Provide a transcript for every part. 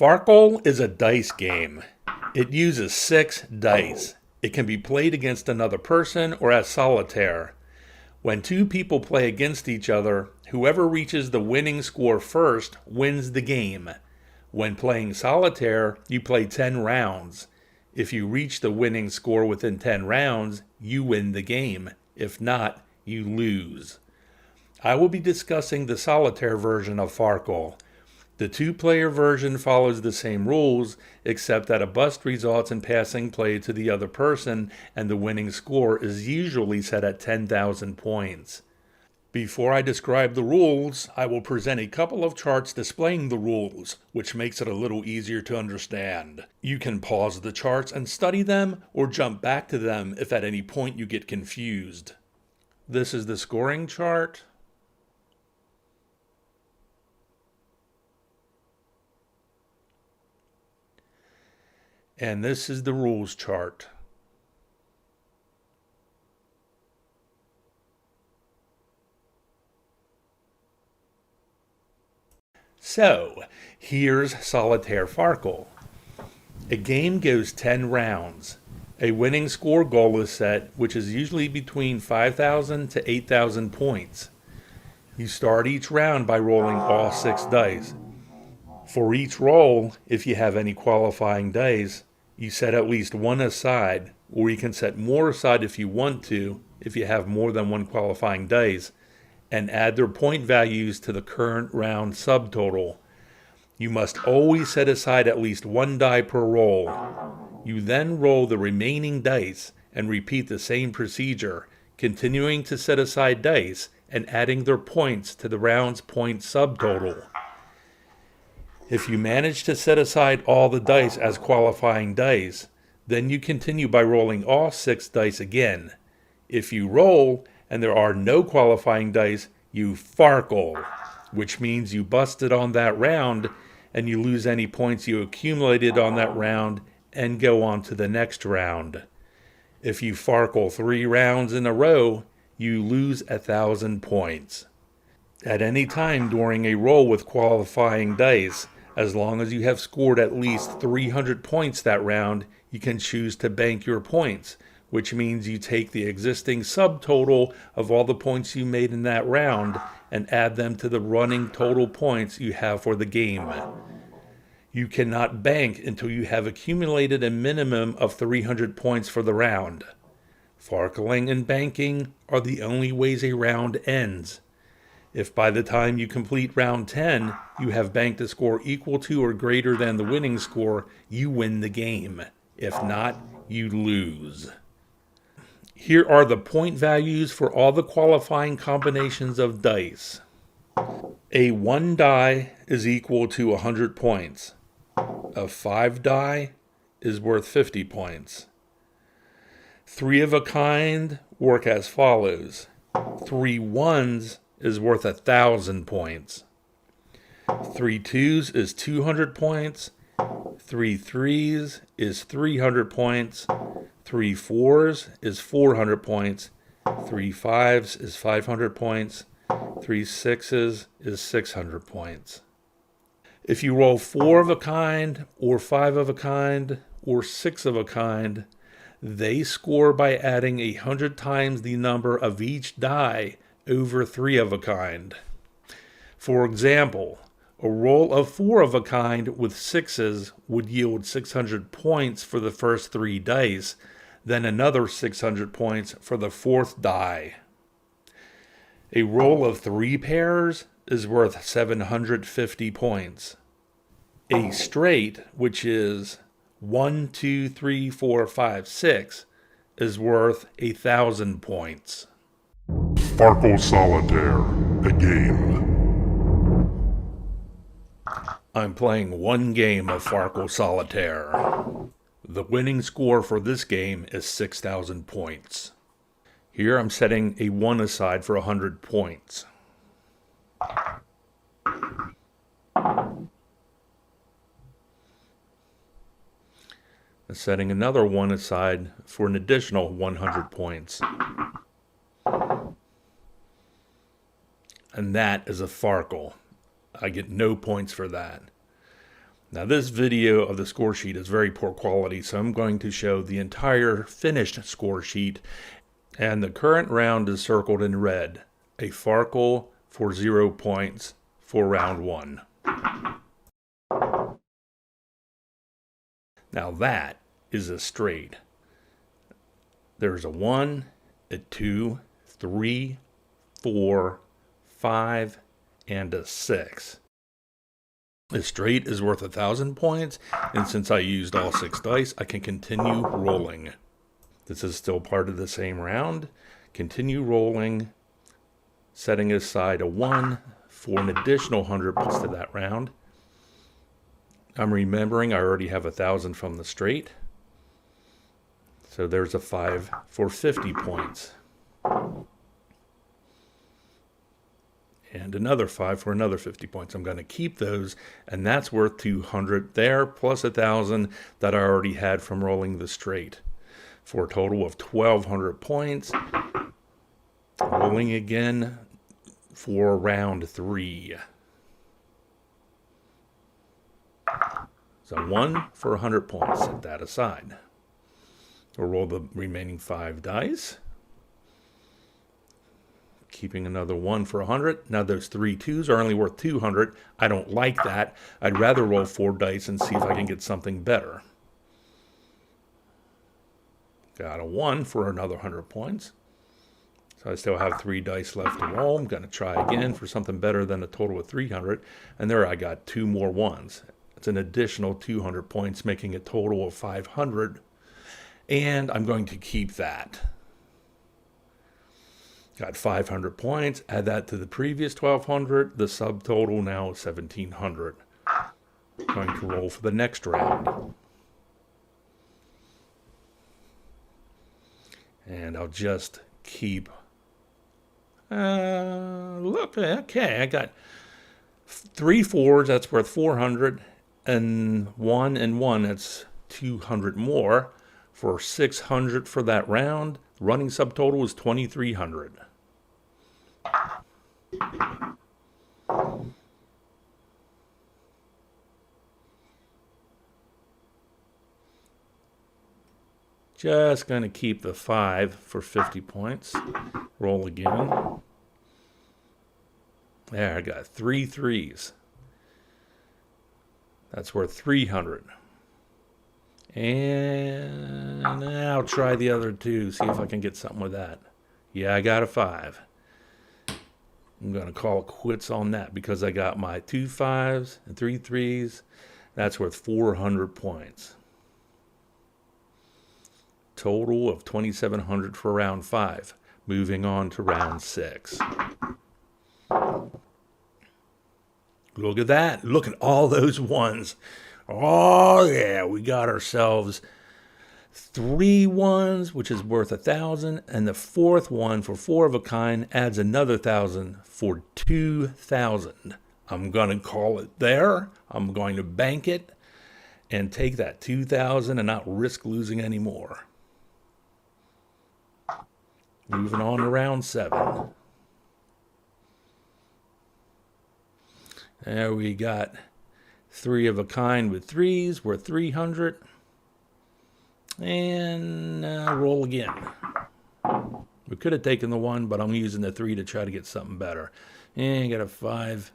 Farkle is a dice game. It uses 6 dice. It can be played against another person or as solitaire. When 2 people play against each other, whoever reaches the winning score first wins the game. When playing solitaire, you play 10 rounds. If you reach the winning score within 10 rounds, you win the game. If not, you lose. I will be discussing the solitaire version of Farkle. The 2-player version follows the same rules, except that a bust results in passing play to the other person, and the winning score is usually set at 10,000 points. Before I describe the rules, I will present a couple of charts displaying the rules, which makes it a little easier to understand. You can pause the charts and study them, or jump back to them if at any point you get confused. This is the scoring chart. And this is the rules chart. So, here's Solitaire Farkle. A game goes 10 rounds. A winning score goal is set, which is usually between 5,000 to 8,000 points. You start each round by rolling all 6 dice. For each roll, if you have any qualifying dice, you set at least 1 aside, or you can set more aside if you want to, if you have more than 1 qualifying dice, and add their point values to the current round subtotal. You must always set aside at least 1 die per roll. You then roll the remaining dice and repeat the same procedure, continuing to set aside dice and adding their points to the round's point subtotal. If you manage to set aside all the dice as qualifying dice, then you continue by rolling all 6 dice again. If you roll and there are no qualifying dice, you Farkle, which means you busted on that round and you lose any points you accumulated on that round and go on to the next round. If you Farkle 3 rounds in a row, you lose 1,000 points. At any time during a roll with qualifying dice, as long as you have scored at least 300 points that round, you can choose to bank your points, which means you take the existing subtotal of all the points you made in that round and add them to the running total points you have for the game. You cannot bank until you have accumulated a minimum of 300 points for the round. Farkling and banking are the only ways a round ends. If by the time you complete round 10, you have banked a score equal to or greater than the winning score, you win the game. If not, you lose. Here are the point values for all the qualifying combinations of dice. A 1 die is equal to 100 points. A 5 die is worth 50 points. 3 of a kind work as follows. 3 ones is worth 1,000 points. 3 twos is 200 points. 3 threes is 300 points. 3 fours is 400 points. 3 fives is 500 points. 3 sixes is 600 points. If you roll 4 of a kind, or 5 of a kind, or 6 of a kind, they score by adding 100 times the number of each die over 3 of a kind. For example, a roll of 4 of a kind with 6s would yield 600 points for the first 3 dice, then another 600 points for the 4th die. A roll of 3 pairs is worth 750 points. A straight, which is 1, 2, 3, 4, 5, 6, is worth 1,000 points. Farkle Solitaire, a game. I'm playing 1 game of Farkle Solitaire. The winning score for this game is 6,000 points. Here I'm setting a 1 aside for 100 points. I'm setting another 1 aside for an additional 100 points. And that is a Farkle. I get no points for that. Now this video of the score sheet is very poor quality, so I'm going to show the entire finished score sheet, and the current round is circled in red, a Farkle for 0 points for round 1. Now that is a straight. There's a 1, a 2, 3, 4, 5, and a 6. A straight is worth 1,000 points, and since I used all 6 dice, I can continue rolling. This is still part of the same round. Continue rolling, setting aside a 1 for an additional 100 points to that round. I'm remembering I already have 1,000 from the straight. So there's a 5 for 50 points. And another 5 for another 50 points. I'm going to keep those, and that's worth 200 there, plus 1,000 that I already had from rolling the straight, for a total of 1,200 points. Rolling again for round 3. So 1 for 100 points. Set that aside. We'll roll the remaining 5 dice. Keeping another 1 for 100. Now those 3 2s are only worth 200. I don't like that. I'd rather roll 4 dice and see if I can get something better. Got a 1 for another 100 points. So I still have 3 dice left to roll. I'm going to try again for something better than a total of 300. And there I got 2 more 1s. It's an additional 200 points, making a total of 500. And I'm going to keep that. Got 500 points, add that to the previous 1,200, the subtotal now is 1,700. Going to roll for the next round. And I'll just keep, look, okay, I got 3 4s, that's worth 400, and 1 and 1, that's 200 more, for 600 for that round. Running subtotal is 2,300. Just going to keep the 5 for 50 points. Roll again. There, I got 3 3s. That's worth 300. And I'll try the other 2, see if I can get something with that. Yeah, I got a 5. I'm going to call it quits on that because I got my 2 5s and 3 3s. That's worth 400 points. Total of 2,700 for round 5. Moving on to round 6. Look at that. Look at all those 1s. Oh, yeah, we got ourselves 3 1s, which is worth 1,000, and the 4th one for 4 of a kind adds another 1,000 for 2,000. I'm going to call it there. I'm going to bank it and take that 2,000 and not risk losing any more. Moving on to round 7. There we got 3 of a kind with 3s worth 300. And roll again. We could have taken the 1, but I'm using the 3 to try to get something better. And got a 5.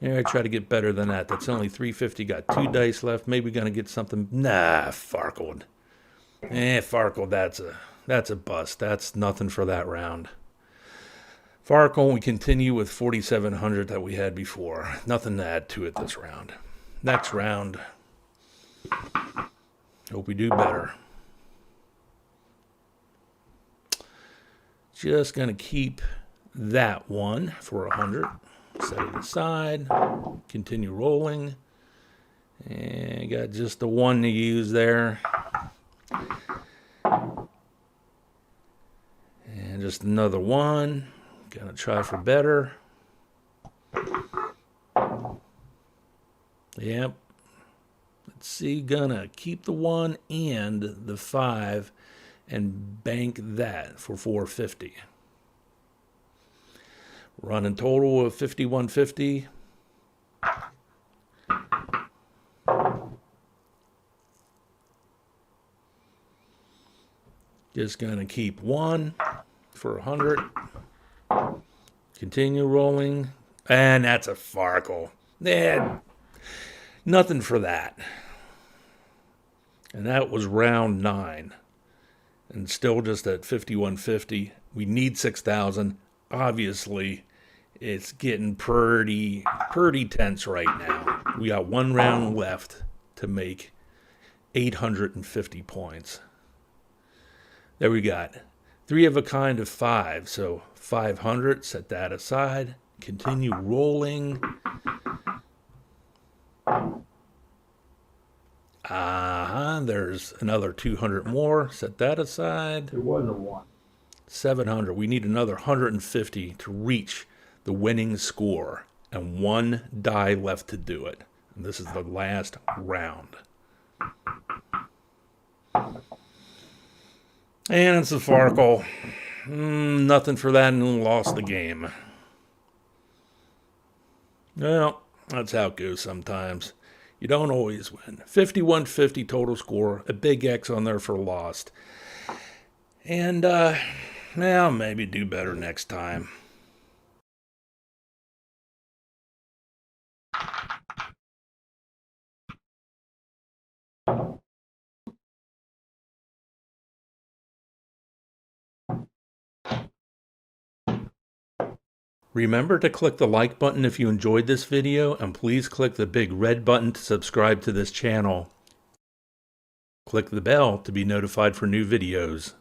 Yeah, I try to get better than that. That's only 350. Got 2 dice left. Maybe gonna get something. Nah, Farkle. Farkle. That's a bust. That's nothing for that round. Farkle. We continue with 4,700 that we had before. Nothing to add to it this round. Next round. Hope we do better. Just gonna keep that 1 for 100. Set it aside. Continue rolling. And got just the 1 to use there. And just another 1. Gonna try for better. Yep. Let's see, gonna keep the 1 and the 5 and bank that for 450. Running total of 5,150. Just going to keep 1 for 100. Continue rolling. And that's a Farkle. Nothing for that. And that was round 9. And still just at 5150. We need 6,000. Obviously, it's getting pretty tense right now. We got 1 round left to make 850 points. There we got 3 of a kind of 5. So 500, set that aside. Continue rolling. There's another 200 more. Set that aside. There was a 1. 700. We need another 150 to reach the winning score. And 1 die left to do it. And this is the last round. And it's a Farkle. Nothing for that, and lost the game. Well, that's how it goes sometimes. You don't always win. 5150 total score, a big X on there for lost. And, well, maybe do better next time. Remember to click the like button if you enjoyed this video, and please click the big red button to subscribe to this channel. Click the bell to be notified for new videos.